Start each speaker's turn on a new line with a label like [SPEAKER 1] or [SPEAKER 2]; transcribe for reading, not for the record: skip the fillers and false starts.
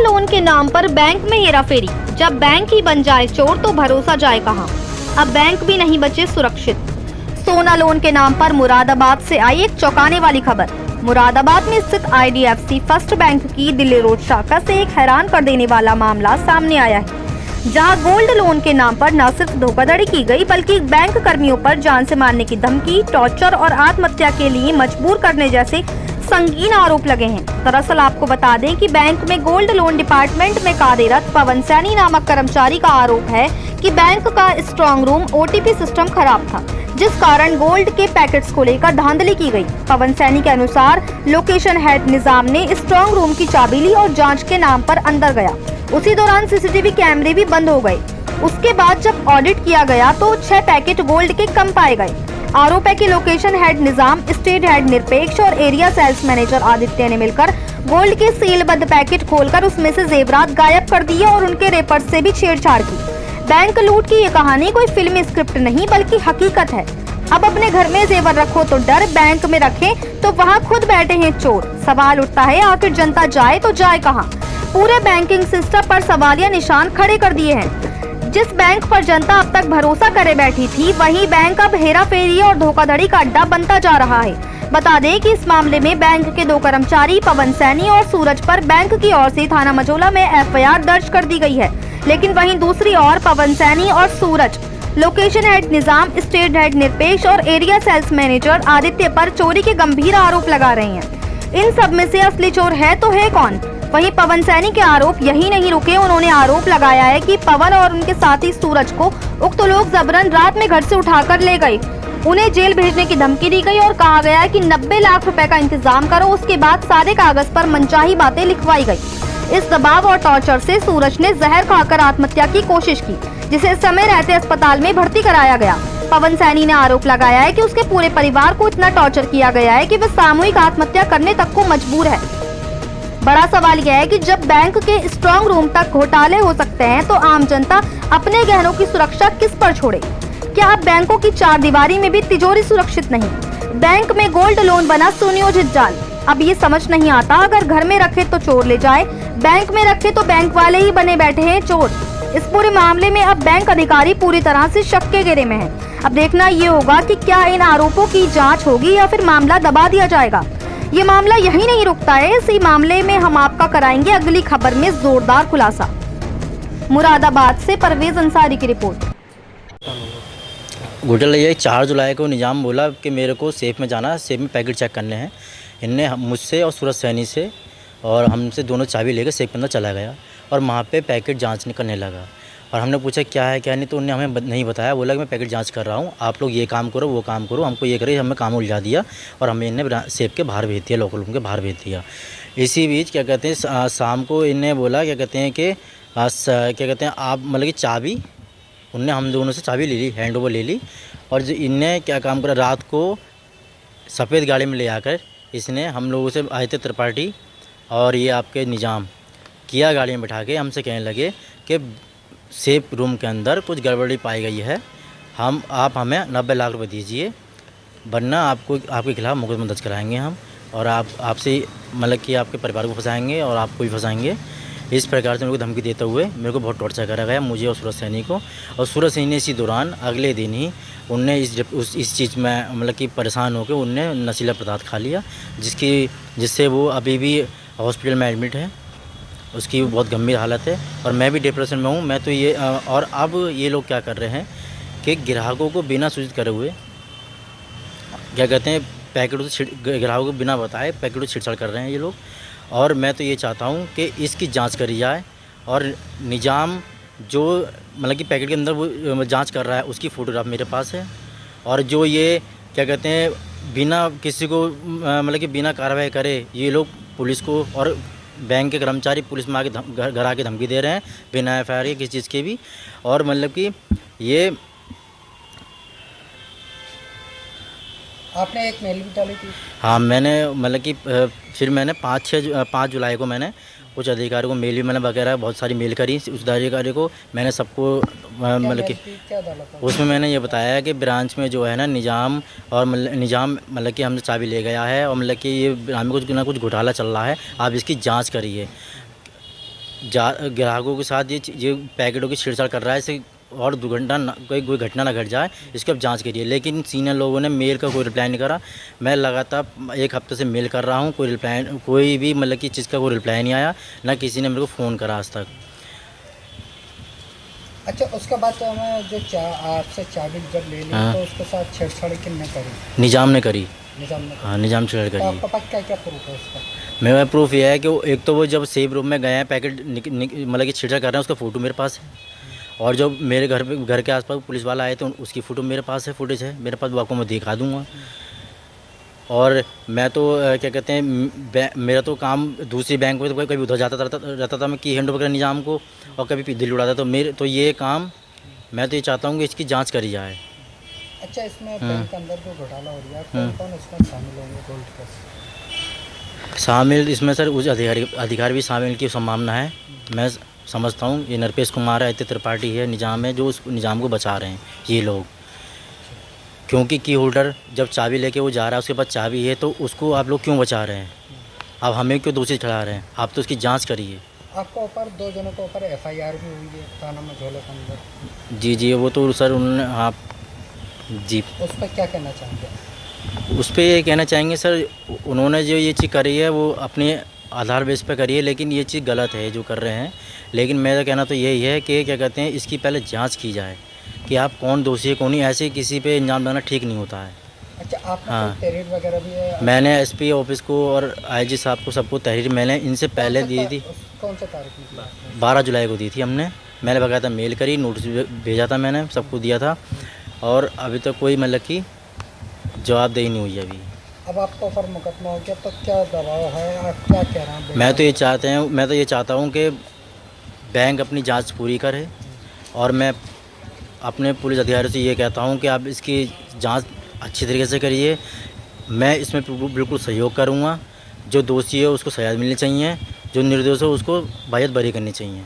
[SPEAKER 1] Loan के नाम पर बैंक में हेराफेरी। जब बैंक ही बन जाए चोर तो भरोसा जाए कहां। अब बैंक भी नहीं बचे सुरक्षित। सोना लोन के नाम पर मुरादाबाद से आई एक चौंकाने वाली खबर। मुरादाबाद में स्थित IDFC फर्स्ट बैंक की दिल्ली रोड शाखा से एक हैरान कर देने वाला मामला सामने आया है, जहां गोल्ड लोन के नाम पर न सिर्फ धोखाधड़ी की गई बल्कि बैंक कर्मियों पर जान से मारने की धमकी, टॉर्चर और आत्महत्या के लिए मजबूर करने जैसे संगीन आरोप लगे हैं। दरअसल आपको बता दें कि बैंक में गोल्ड लोन डिपार्टमेंट में कार्यरत पवन सैनी नामक कर्मचारी का आरोप है कि बैंक का स्ट्रांग रूम OTP सिस्टम खराब था, जिस कारण गोल्ड के पैकेट्स को लेकर धांधली की गई। पवन सैनी के अनुसार लोकेशन हेड निजाम ने स्ट्रांग रूम की चाबी ली और जांच के नाम पर अंदर गया। उसी दौरान CCTV कैमरे भी बंद हो गए। उसके बाद जब ऑडिट किया गया तो 6 पैकेट गोल्ड के कम पाए गए। आरोप है कि लोकेशन हेड निजाम, स्टेट हेड निरपेक्ष और एरिया सेल्स मैनेजर आदित्य ने मिलकर गोल्ड के सीलबद्ध पैकेट खोलकर उसमें से जेवरात गायब कर दिए और उनके रेपर्स से भी छेड़छाड़ की। बैंक लूट की ये कहानी कोई फिल्मी स्क्रिप्ट नहीं बल्कि हकीकत है। अब अपने घर में जेवर रखो तो डर, बैंक में रखें तो वहाँ खुद बैठे हैं चोर। सवाल उठता है आखिर जनता जाए तो जाए कहाँ। पूरे बैंकिंग सिस्टम पर सवालिया निशान खड़े कर दिए हैं। जिस बैंक पर जनता अब तक भरोसा करे बैठी थी, वही बैंक अब हेराफेरी और धोखाधड़ी का अड्डा बनता जा रहा है। बता दें कि इस मामले में बैंक के 2 कर्मचारी पवन सैनी और सूरज पर बैंक की ओर से थाना मझौला में FIR दर्ज कर दी गई है। लेकिन वहीं दूसरी ओर पवन सैनी और सूरज, लोकेशन हेड निजाम, स्टेट हेड निरपेक्ष और एरिया सेल्स मैनेजर आदित्य पर चोरी के गंभीर आरोप लगा रहे हैं। इन सब में से असली चोर है तो है कौन? वहीं पवन सैनी के आरोप यही नहीं रुके। उन्होंने आरोप लगाया है कि पवन और उनके साथी सूरज को उक्त लोग जबरन रात में घर से उठाकर ले गए। उन्हें जेल भेजने की धमकी दी गई और कहा गया है कि 90 लाख रुपए का इंतजाम करो। उसके बाद सारे कागज पर मनचाही बातें लिखवाई गई। इस दबाव और टॉर्चर से सूरज ने जहर खाकर आत्महत्या की कोशिश की, जिसे समय रहते अस्पताल में भर्ती कराया गया। पवन सैनी ने आरोप लगाया है कि उसके पूरे परिवार को इतना टॉर्चर किया गया है कि वह सामूहिक आत्महत्या करने तक को मजबूर है। बड़ा सवाल यह है कि जब बैंक के स्ट्रांग रूम तक घोटाले हो सकते हैं तो आम जनता अपने गहनों की सुरक्षा किस पर छोड़े? क्या अब बैंकों की 4 दीवारी में भी तिजोरी सुरक्षित नहीं? बैंक में गोल्ड लोन बना सुनियोजित जाल। अब ये समझ नहीं आता, अगर घर में रखे तो चोर ले जाए, बैंक में रखे तो बैंक वाले ही बने बैठे हैं चोर। इस पूरे मामले में अब बैंक अधिकारी पूरी तरह से शक के घेरे में हैं। अब देखना ये होगा कि क्या इन आरोपों की जांच होगी या फिर मामला दबा दिया जाएगा। ये मामला यही नहीं रुकता है। इसी मामले में हम आपका कराएंगे अगली खबर में जोरदार खुलासा। मुरादाबाद से परवेज अंसारी की रिपोर्ट।
[SPEAKER 2] घोटाला ये 4 जुलाई को निजाम बोला कि मेरे को सेफ में जाना है, सेफ में पैकेट चेक करने हैं। इनने मुझसे और सूरज सैनी से और हमसे दोनों चाबी लेकर सेफ के अंदर चला गया और वहाँ पे पैकेट जांच करने लगा। और हमने पूछा क्या है क्या नहीं, तो उन्होंने हमें नहीं बताया। बोला कि मैं पैकेट जांच कर रहा हूँ, आप लोग ये काम करो वो काम करो, हमको ये करे, हमें काम उलझा दिया और हमें इन्हें सेफ के बाहर भेज दिया, लोकल रूम के बाहर भेज दिया। इसी बीच क्या कहते हैं शाम को इन्हें बोला क्या कहते हैं कि क्या कहते हैं आप मतलब कि चाबी, उनने हम दोनों से चाबी ले ली, हैंड ओवर ले ली। और जो इनने क्या काम करा, रात को सफ़ेद गाड़ी में ले आकर इसने हम लोगों से आए थे त्रिपाठी और ये आपके निजाम किया, गाड़ी में बैठा के हमसे कहने लगे कि सेफ रूम के अंदर कुछ गड़बड़ी पाई गई है, आप हमें 90 लाख रुपए दीजिए वरना आपके खिलाफ़ मुकदमा दर्ज कराएंगे हम, और आपसे मतलब कि आपके परिवार को फंसाएंगे और आपको भी फंसाएंगे। इस प्रकार से मेरे को धमकी देते हुए मेरे को बहुत टॉर्चर करा गया, मुझे और सूरज सैनी को। और सूरज सैनी ने इसी दौरान अगले दिन ही उनने इस चीज़ में मतलब कि परेशान होकर उनने नशीला पदार्थ खा लिया, जिससे वो अभी भी हॉस्पिटल में एडमिट है। उसकी बहुत गंभीर हालत है और मैं भी डिप्रेशन में हूँ। मैं तो ये और अब ये लोग क्या कर रहे हैं कि ग्राहकों को बिना सूचित करे हुए क्या कहते हैं पैकेटों से ग्राहकों को बिना बताए पैकेटों से छेड़छाड़ कर रहे हैं ये लोग। और मैं तो ये चाहता हूँ कि इसकी जांच करी जाए और निजाम जो मतलब कि पैकेट के अंदर वो जांच कर रहा है उसकी फ़ोटोग्राफ मेरे पास है। और जो ये क्या कहते हैं बिना किसी को मतलब कि बिना कार्रवाई करे ये लोग पुलिस को और बैंक के कर्मचारी पुलिस में आके घर आके धमकी दे रहे हैं बिना FIR के किसी चीज़ के भी। और मतलब कि ये
[SPEAKER 3] आपने एक मेल भी डाली थी?
[SPEAKER 2] हाँ, मैंने मतलब कि फिर मैंने 5 जुलाई को मैंने कुछ अधिकारियों को मेल भी मैंने वगैरह बहुत सारी मेल करी। उस अधिकारी को मैंने सबको मतलब कि उसमें मैंने ये बताया कि ब्रांच में जो है ना निजाम मतलब कि हमसे चाबी ले गया है और मतलब कि ये हमें कुछ ना कुछ घोटाला चल रहा है, आप इसकी जांच करिए। ग्राहकों के साथ ये पैकेटों की छेड़छाड़ कर रहा है, इसे और दुर्घटना कोई घटना ना घट जाए, इसकी अब जांच करिए। लेकिन सीनियर लोगों ने मेल का कोई रिप्लाई नहीं करा। मैं लगातार 1 हफ्ते से मेल कर रहा हूँ, कोई रिप्लाई, कोई भी मतलब कि चीज़ का कोई रिप्लाई नहीं आया, ना किसी ने मेरे को फ़ोन करा आज तक।
[SPEAKER 3] अच्छा, उसके बाद तो हमें जो आपसे चाबी जब ले ली
[SPEAKER 2] हाँ।
[SPEAKER 3] तो उसके साथ छेड़छाड़ किसने करी?
[SPEAKER 2] निजाम ने करी।
[SPEAKER 3] निजाम ने करी।
[SPEAKER 2] हाँ, निजाम छेड़
[SPEAKER 3] तो
[SPEAKER 2] करी।
[SPEAKER 3] आपके पास क्या क्या प्रूफ है उसका?
[SPEAKER 2] मेरा प्रूफ ये है कि एक तो वो जब सेफ रूम में गए हैं, पैकेट मतलब कि छेड़छाड़ कर रहे हैं, उसका फ़ोटो मेरे पास है। और जो मेरे घर के आसपास पुलिस वाला आए थे, उसकी फ़ोटो मेरे पास है, फुटेज है मेरे पास, वो आपको मैं दिखा दूँगा। और मैं तो क्या कहते हैं, मेरा तो काम दूसरी बैंक में तो कभी उधर जाता रहता था मैं की हैंड ओवर कर निजाम को, और कभी दिल्ली उड़ाता। तो ये काम मैं तो ये चाहता हूँ कि इसकी जांच करी जाए।
[SPEAKER 3] अच्छा, इसमें बैंक के अंदर जो घोटाला हो रहा है, कौन कौन इसमें शामिल होंगे? गोल्ड के
[SPEAKER 2] शामिल इसमें सर उच्च अधिकारी भी शामिल की संभावना है। मैं समझता हूँ ये नरपेश कुमार है, त्रिपाठी है, निजाम है, जो उस निजाम को बचा रहे हैं ये लोग। क्योंकि की होल्डर जब चाबी लेके वो जा रहा है, उसके पास चाबी है, तो उसको आप लोग क्यों बचा रहे हैं? अब हमें क्यों दोषी ठहरा रहे हैं? आप तो उसकी जांच करिए।
[SPEAKER 3] आपके ऊपर 2 जनों के ऊपर FIR भी हुई है थाना मझौले के अंदर।
[SPEAKER 2] जी, वो तो सर उन्होंने, आप जी
[SPEAKER 3] उस पर क्या कहना चाहेंगे?
[SPEAKER 2] उस पर ये कहना चाहेंगे सर, उन्होंने जो ये चीज़ करी है वो अपने आधार बेस पे करी है, लेकिन ये चीज़ गलत है जो कर रहे हैं। लेकिन मेरा कहना तो यही है कि क्या कहते हैं, इसकी पहले जांच की जाए कि आप कौन दोषी है कौन नहीं। ऐसे किसी पे इल्ज़ाम लगाना ठीक नहीं होता है।
[SPEAKER 3] अच्छा, आपका
[SPEAKER 2] हाँ।
[SPEAKER 3] कोई तहरीर वगैरह भी है?
[SPEAKER 2] मैंने SP ऑफिस को और IG साहब को सबको तहरीर मैंने इनसे पहले दी थी।
[SPEAKER 3] कौन सा तारीख निकला आपने?
[SPEAKER 2] 12 जुलाई को दी थी हमने। मैंने बकायदा मेल करी, नोटिस भेजा था, मैंने सबको दिया था, और अभी तक कोई मतलब कि जवाबदेही नहीं हुई अभी।
[SPEAKER 3] अब आपके ऊपर मुकदमा हो गया तो क्या दबाव है? आप क्या कह रहे हैं?
[SPEAKER 2] मैं तो ये चाहता हूँ कि बैंक अपनी जांच पूरी करे, और मैं अपने पुलिस अधिकारियों से ये कहता हूँ कि आप इसकी जांच अच्छी तरीके से करिए। मैं इसमें बिल्कुल सहयोग करूँगा। जो दोषी है उसको सजा मिलनी चाहिए, जो निर्दोष है उसको बायत बरी करनी चाहिए।